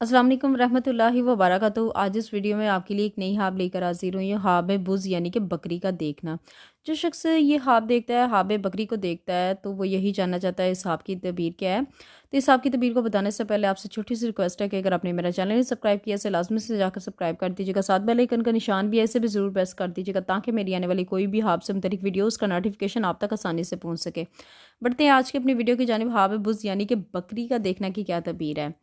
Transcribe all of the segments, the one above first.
अस्सलाम वालेकुम रहमतुल्लाहि व बरकातहू। आज इस वीडियो में आपके लिए एक नई ख्वाब लेकर हाजिर हुई हूँ। ख्वाब है बुज़ यानी कि बकरी का देखना। जो शख्स ये ख्वाब देखता है, ख्वाब बकरी को देखता है, तो वो यही जानना चाहता है इस ख्वाब की तबीर क्या है। तो इस ख्वाब की तबीर को बताने से पहले आपसे छोटी सी रिक्वेस्ट है कि अगर आपने मेरा चैनल नहीं सब्सक्राइब किया इसे लाजमी से जाकर सब्सक्राइब कर दीजिएगा। साथ बेल आइकन का निशान भी है, इसे भी ज़रूर प्रेस कर दीजिएगा ताकि मेरी आने वाली कोई भी ख्वाब से मुतल्लिक वीडियोज़ का नोटिफिकेशन आप तक आसानी से पहुँच सके। बढ़ते हैं आज की अपनी वीडियो की जानिब। ख्वाब है बुज़ यानी कि बकरी का देखना की क्या तबीर है।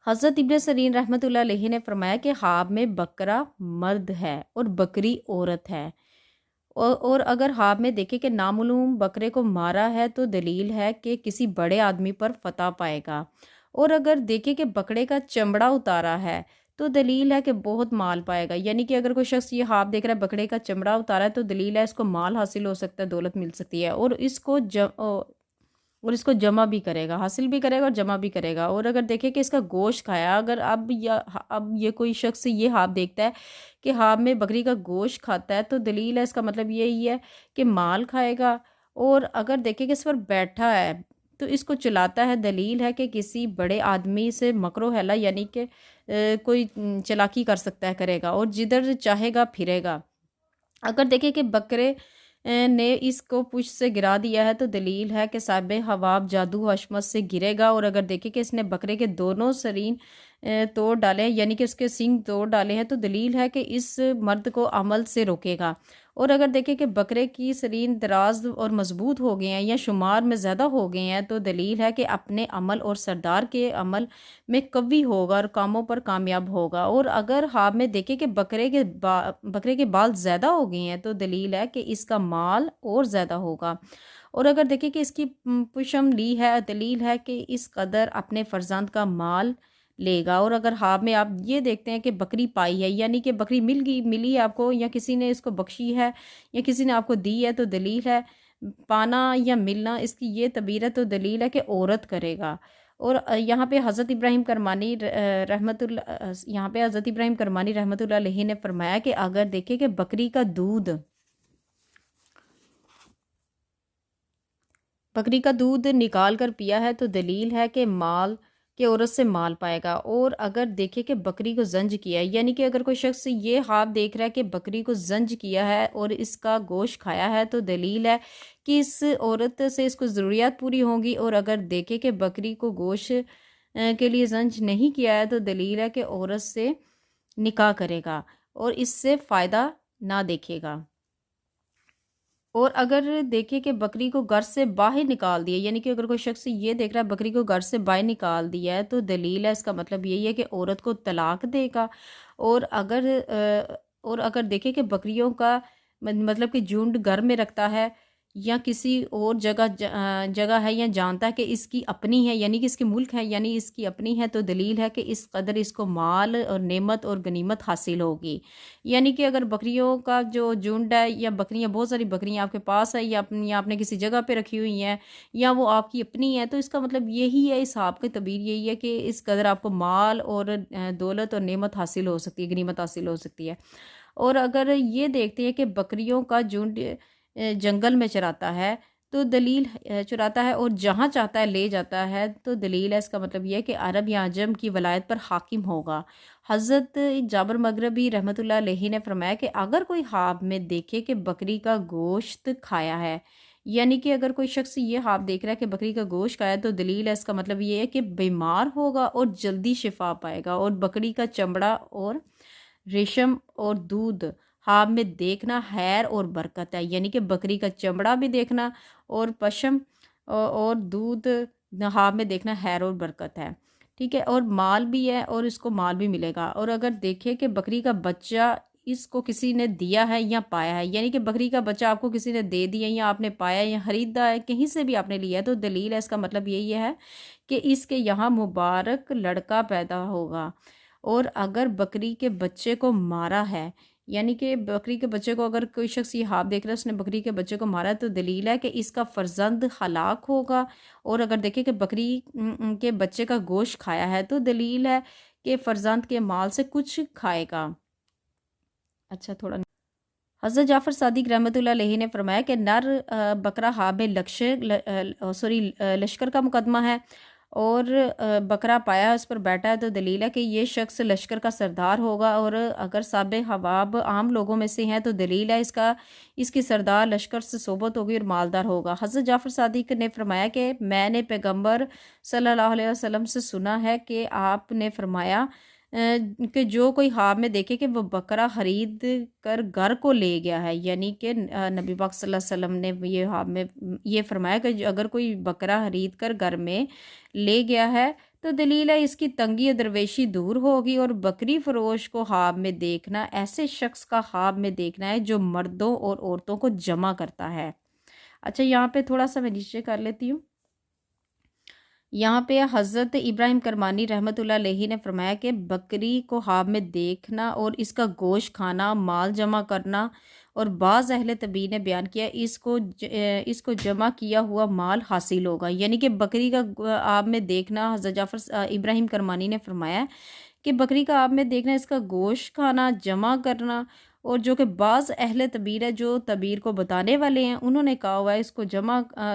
हज़रत इब्न सीरीन रहमतुल्लाह अलैहि ने फरमाया कि ख्वाब में बकरा मर्द है और बकरी औरत है। और अगर ख्वाब में देखे कि नामालूम बकरे को मारा है तो दलील है कि किसी बड़े आदमी पर फतह पाएगा। और अगर देखे कि बकरे का चमड़ा उतारा है तो दलील है कि बहुत माल पाएगा। यानी कि अगर कोई शख्स ये ख्वाब देख रहा है बकरे का चमड़ा उतारा है तो दलील है इसको माल हासिल हो सकता है, दौलत मिल सकती है। और इसको जमा भी करेगा, हासिल भी करेगा और जमा भी करेगा। और अगर देखें कि इसका गोश्त खाया, अगर अब ये कोई शख्स ये ख्वाब देखता है कि ख्वाब में बकरी का गोश्त खाता है तो दलील है इसका मतलब यही है कि माल खाएगा। और अगर देखें कि इस पर बैठा है तो इसको चलाता है, दलील है कि किसी बड़े आदमी से मकरो हैला यानी कि कोई चालाकी कर सकता है, करेगा और जिधर चाहेगा फिरेगा। अगर देखें कि बकरे ने इसको पूंछ से गिरा दिया है तो दलील है कि साहिब हवाब जादू हशमत से गिरेगा। और अगर देखें कि इसने बकरे के दोनों सरीन तोड़ डाले हैं यानी कि उसके सींग तोड़ डाले हैं तो दलील है कि इस मर्द को अमल से रोकेगा। और अगर देखें कि बकरे की सरीन दराज और मजबूत हो गए हैं या शुमार में ज़्यादा हो गए हैं तो दलील है कि अपने अमल और सरदार के अमल में कवी होगा और कामों पर कामयाब होगा। और अगर ख्वाब में देखें कि बकरे के बाल ज़्यादा हो गए हैं तो दलील है कि इसका माल और ज़्यादा होगा। और अगर देखें कि इसकी पुशम ली है, दलील है कि इस कदर अपने फर्जंद का माल लेगा। और अगर ख्वाब में आप ये देखते हैं कि बकरी पाई है यानी कि बकरी मिली है आपको या किसी ने इसको बख्शी है या किसी ने आपको दी है तो दलील है पाना या मिलना इसकी ये तबीर है तो दलील है कि औरत करेगा। और यहाँ पे हज़रत इब्राहिम करमानी यहाँ पे हज़रत इब्राहिम करमानी रहमतुल्लाह अलैहि ने फरमाया कि अगर देखे कि बकरी का दूध निकाल कर पिया है तो दलील है कि माल के औरत से माल पाएगा। और अगर देखे कि बकरी को जंज किया है यानी कि अगर कोई शख्स ये ख्वाब देख रहा है कि बकरी को जंज किया है और इसका गोश्त खाया है तो दलील है कि इस औरत से इसको ज़रूरियात पूरी होंगी। और अगर देखे कि बकरी को गोश्त के लिए जंज नहीं किया है तो दलील है कि औरत से निकाह करेगा और इससे फ़ायदा ना देखेगा। और अगर देखें कि बकरी को घर से बाहर निकाल दिया यानी कि अगर कोई शख्स ये देख रहा है बकरी को घर से बाहर निकाल दिया है तो दलील है इसका मतलब यही है कि औरत को तलाक देगा। और अगर देखें कि बकरियों का मतलब कि झुंड घर में रखता है या किसी और जगह है या जानता है कि इसकी अपनी है यानी कि इसकी मुल्क है यानी इसकी अपनी है तो दलील है कि इस कदर इसको माल और नेमत और गनीमत हासिल होगी। यानी कि अगर बकरियों का जो झुंड है या बकरियां बहुत सारी बकरियां आपके पास है या आपने किसी जगह पे रखी हुई हैं या वो आपकी अपनी है तो इसका मतलब यही है, इस आप की तबीर यही है कि इस कदर आपको माल और दौलत और नेमत हासिल हो सकती है, गनीमत हासिल हो सकती है। और अगर ये देखते हैं कि बकरियों का झुंड जंगल में चराता है तो दलील चुराता है और जहाँ चाहता है ले जाता है तो दलील है इसका मतलब यह है कि अरब या अजम की वलायत पर हाकिम होगा। हज़रत जाबर मगरबी रहमतुल्लाह अलैहि ने फरमाया कि अगर कोई ख्वाब में देखे कि बकरी का गोश्त खाया है यानी कि अगर कोई शख्स ये ख्वाब देख रहा है कि बकरी का गोश्त खाया तो दलील है इसका मतलब ये है कि बीमार होगा और जल्दी शिफा पाएगा। और बकरी का चमड़ा और रेशम और दूध ख्वाब में देखना खैर और बरकत है। यानी कि बकरी का चमड़ा भी देखना और पशम और दूध ख्वाब में देखना खैर और बरकत है। ठीक है, और माल भी है और इसको माल भी मिलेगा। और अगर देखे कि बकरी का बच्चा इसको किसी ने दिया है या पाया है यानी कि बकरी का बच्चा आपको किसी ने दे दिया या आपने पाया या खरीदा है, कहीं से भी आपने लिया है तो दलील है इसका मतलब यही है कि इसके यहाँ मुबारक लड़का पैदा होगा। और अगर बकरी के बच्चे को मारा है यानी कि बकरी के बच्चे को अगर कोई शख्स ये ख्वाब देख रहा है उसने बकरी के बच्चे को मारा है तो दलील है कि इसका फर्जंद हलाक होगा। और अगर देखें कि बकरी के बच्चे का गोश्त खाया है तो दलील है कि फर्जंद के माल से कुछ खाएगा। अच्छा, थोड़ा हज़रत जाफ़र सादिक रहमतुल्लाह अलैहि ने फरमाया कि नर बकरा हाँ में लश्कर का मुकदमा है और बकरा पाया उस पर बैठा है, तो दलील है कि ये शख्स लश्कर का सरदार होगा। और अगर साबिक़ हवाब आम लोगों में से हैं तो दलील है इसकी सरदार लश्कर से सोबत होगी और मालदार होगा। हज़रत जाफ़र सादिक ने फरमाया कि मैंने पैगम्बर सल्लल्लाहु अलैहि वसल्लम से सुना है कि आपने फरमाया कि जो कोई ख्वाब में देखे कि वो बकरा खरीद कर घर को ले गया है, यानी कि नबी पाक सल्लल्लाहु अलैहि वसल्लम ने ये ख्वाब में ये फरमाया कि अगर कोई बकरा खरीद कर घर में ले गया है तो दलील है इसकी तंगी और दरवेशी दूर होगी। और बकरी फरोश को ख्वाब में देखना ऐसे शख्स का ख्वाब में देखना है जो मर्दों और औरतों को जमा करता है। अच्छा, यहाँ पे थोड़ा सा मैं नीचे कर लेती हूँ। यहाँ पे हज़रत इब्राहिम करमानी रहमतुल्लाह अलैहि ने फरमाया कि बकरी को ख्वाब में देखना और इसका गोश्त खाना, माल जमा करना, और बाज़ अहले तबीर ने बयान किया इसको जमा किया हुआ माल हासिल होगा। यानी कि बकरी का ख्वाब में देखना, हज़रत जाफ़र इब्राहिम करमानी ने फरमाया कि बकरी का ख्वाब में देखना, इसका गोश्त खाना, जमा करना, और जो कि बाज़ अहले तबीर है जो तबीर को बताने वाले हैं उन्होंने कहा हुआ है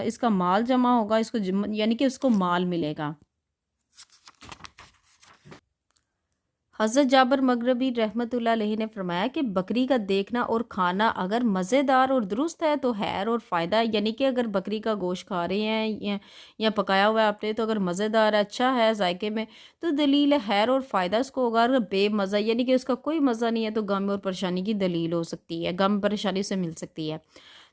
इसका माल जमा होगा, यानी कि उसको माल मिलेगा। हज़रत जाबर मगरबी रहमतुल्लाह अलैहि ने फरमाया कि बकरी का देखना और खाना अगर मज़ेदार और दुरुस्त है तो खैर और फ़ायदा है, यानी कि अगर बकरी का गोश्त खा रहे हैं या पकाया हुआ है आपने, तो अगर मज़ेदार है, अच्छा है जायके में, तो दलील है खैर और फ़ायदा इसको होगा। अगर बेमज़ा यानी कि उसका कोई मज़ा नहीं है तो गम और परेशानी की दलील हो सकती है, गम परेशानी से मिल सकती है।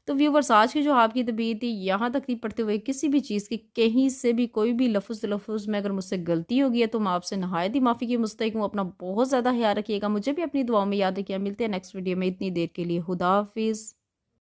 तो व्यूवर्स, आज की जो आपकी तबीयत थी यहाँ तक नहीं पढ़ते हुए किसी भी चीज़ की कहीं से भी कोई भी लफ्ज़ में अगर मुझसे गलती होगी है तो मैं आपसे नहायत ही माफ़ी की मुस्तहिक हूँ। अपना बहुत ज़्यादा ख्याल रखिएगा, मुझे भी अपनी दुआओं में याद रखिएगा। मिलते हैं नेक्स्ट वीडियो में, इतनी देर के लिए खुदा हाफिज़।